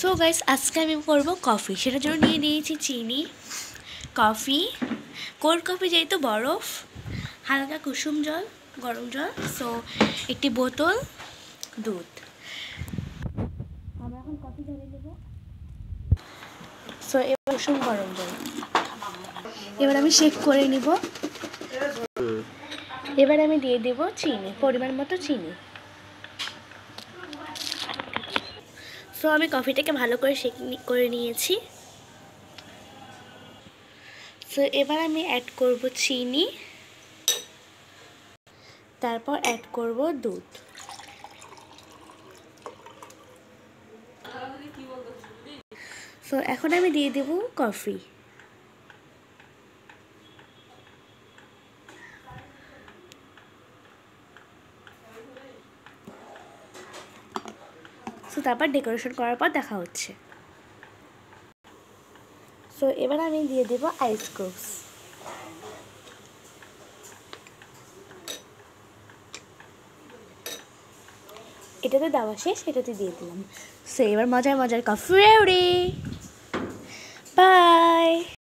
So guys, আজকে আমি করব কফি। সেটার জন্য নিয়ে নিয়েছি চিনি, কফি, কোল্ড কফি যেহেতু বরফ, হালকা কুসুম জল, গরম জল, সো একটি বোতল, দুধ। আমরা এখন কফি ঢেলে দেব। সো এবার কুসুম গরম জল। এবার আমি শেক করে নিব। এবার আমি দিয়ে দেব চিনি, পরিমাণ মতো চিনি। সো আমি কফিটাকে ভালো করে শেক করে নিয়েছি। সো এবার আমি অ্যাড করব চিনি, তারপর অ্যাড করব দুধ। সো এখন আমি দিয়ে দেব কফি। সো তারপর ডেকোরেশন করার পর দেখা হচ্ছে। সো এবার আমি দিয়ে দেব আইস কিউবস। এটাতে দেওয়া শেষ, এটাতে দিয়ে দিলাম। সো এবার মজার মজার কফি রেডি। বাই।